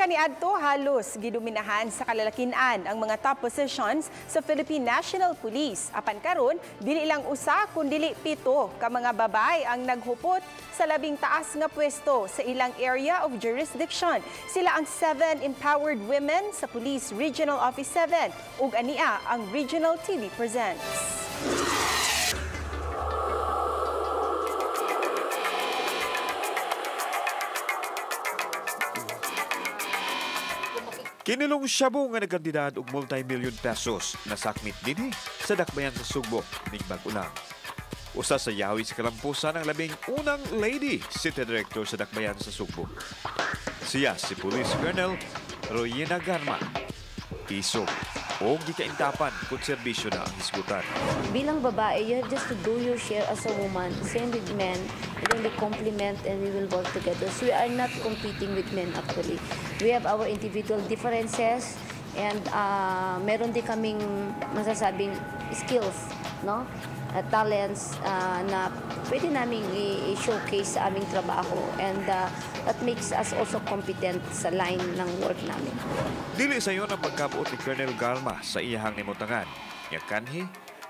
Kaniadto halos gidominahan sa kalalakian ang mga top positions sa Philippine National Police. Apan karon dili lang usa kundi 7 ka mga babay ang naghupot sa labing taas nga pwesto sa ilang area of jurisdiction. Sila ang 7 empowered women sa Police Regional Office 7 ug ania ang Regional TV presents. Kinilong Shabu nga nagkandidat og multi-million pesos na sakmit dinhi sa dakbayan sa Sugbo ning Bag-Ulang. Usa sa yawi sa kalampusan ang labing unang lady city director sa dakbayan sa Sugbo. Siya si Police Colonel Royena Garma. Piso o gikaintapan kung serbisyo na ang hisgutan. Bilang babae, you have just to do your share as a woman. Same with men. And then we complement and we will work together. So we are not competing with men actually. We have our individual differences and meron din kaming masasabing skills, no? Talents na pwede namin i-showcase sa aming trabaho and that makes us also competent sa line ng work namin. Dili sa iyo ang pagkabuot ni Colonel Garma sa iyahang nimutangan. Nga kanhi,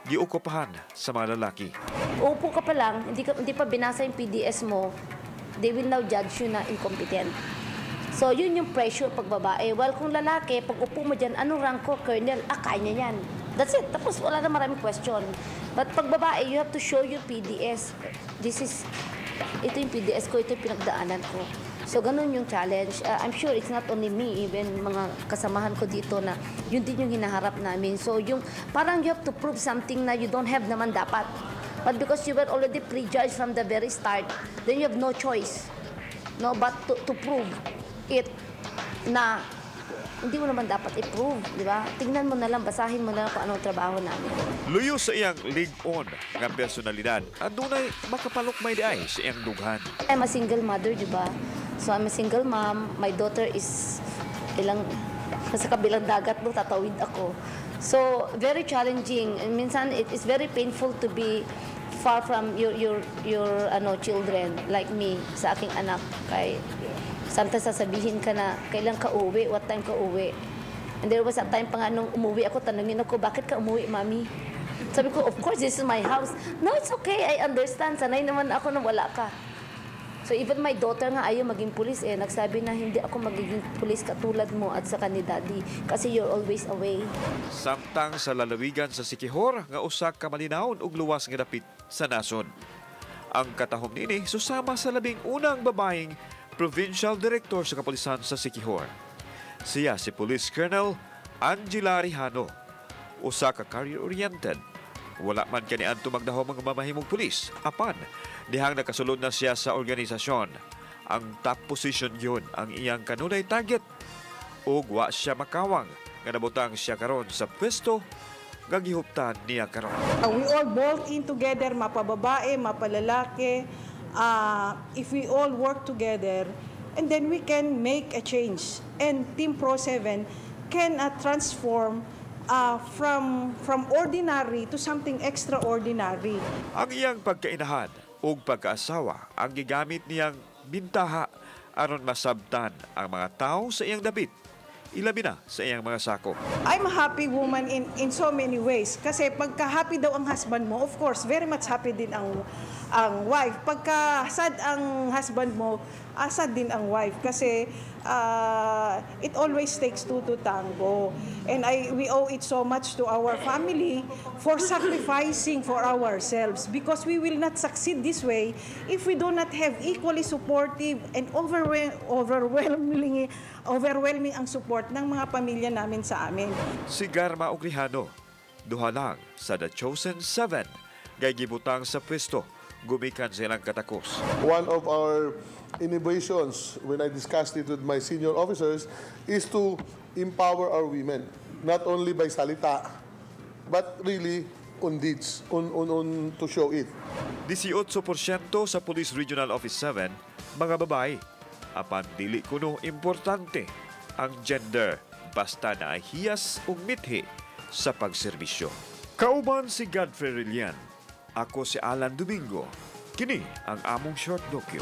giukupahan sa mga lalaki. Upo ka pa lang, hindi pa binasa yung PDS mo, they will now judge you na incompetent. So yun yung pressure pag babae. Well, kung lalaki, pag upo mo dyan, anong rank ko, Colonel? Kanya yan. That's it. Tapos wala na maraming question. But pag babae, you have to show your PDS. Ito yung PDS ko, ito yung pinagdaanan ko. So ganun yung challenge. I'm sure it's not only me, even mga kasamahan ko dito na yun din yung hinaharap namin. So yung parang you have to prove something na you don't have naman dapat. But because you were already prejudged from the very start, then you have no choice, no, but to prove it na hindi mo naman dapat i-prove, di ba? Tingnan mo na lang, basahin mo na lang kung anong trabaho namin. Luyo sa iyang league-on ng personalidad, andunay makapalukmay di ay sa iyang dughan. I'm a single mother, di ba? So I'm a single mom. My daughter is nasa kabilang dagat mo, tatawid ako. So very challenging. And minsan it is very painful to be far from your children like me sa aking anak. Kay sometimes sasabihin ka na, kailan ka uwi, what time ka uwi. And there was a time pa nga nung umuwi ako, tanungin ako, bakit ka umuwi, mami? Sabi ko, of course, this is my house. No, it's okay, I understand. Sanay naman ako na wala ka. So even my daughter nga ayaw maging pulis eh. Nagsabi na hindi ako magiging pulis katulad mo at saka ni daddy kasi you're always away. Samtang sa lalawigan sa Siquijor nga usa ka malinaon ug luwas nga dapit sa nason. Ang katahom nini susama sa labing unang babaeng Provincial Director sa Kapulisan sa Siquijor. Siya si Police Colonel Angela Rihano, usa ka career-oriented. Wala man kaniadto magdahom ang mamahimong pulis. Apan, dihang nakasulod na siya sa organisasyon. Ang top position yun ang iyang kanunay target. Ug wa siya makawang nga nabutang siya karon sa pwesto nga gihuptan niya karon. We all bolt in together, mapababae, mapalalaki. If we all work together, and then we can make a change. And Team Pro 7 can transform from ordinary to something extraordinary. Ang iyang pagkainahan ug pagkaasawa ang gigamit niyang bintaha aron masabtan ang mga tao sa iyang dapit. Ilabi na sa iyang mga sako. I'm a happy woman in so many ways. Kasi pagka happy daw ang husband mo, of course, very much happy din ang wife. Pagka sad ang husband mo, sad din ang wife. Kasi it always takes two to tango. And we owe it so much to our family for sacrificing for ourselves. Because we will not succeed this way if we do not have equally supportive and overwhelming ang support ng mga pamilya namin sa amin. Si Garma ug Rihano, duha lang sa The Chosen 7 gay gibutang sa pwesto gumikan silang katakos. One of our innovations when I discussed it with my senior officers is to empower our women, not only by salita but really on deeds, on to show it. 18% sa Police Regional Office 7 mga babae. Apan dili kuno importante ang gender basta na hiyas ug mithi sa pagserbisyo. Kauban si Godfrey Rillian. Ako si Alan Domingo. Kini ang among short docu.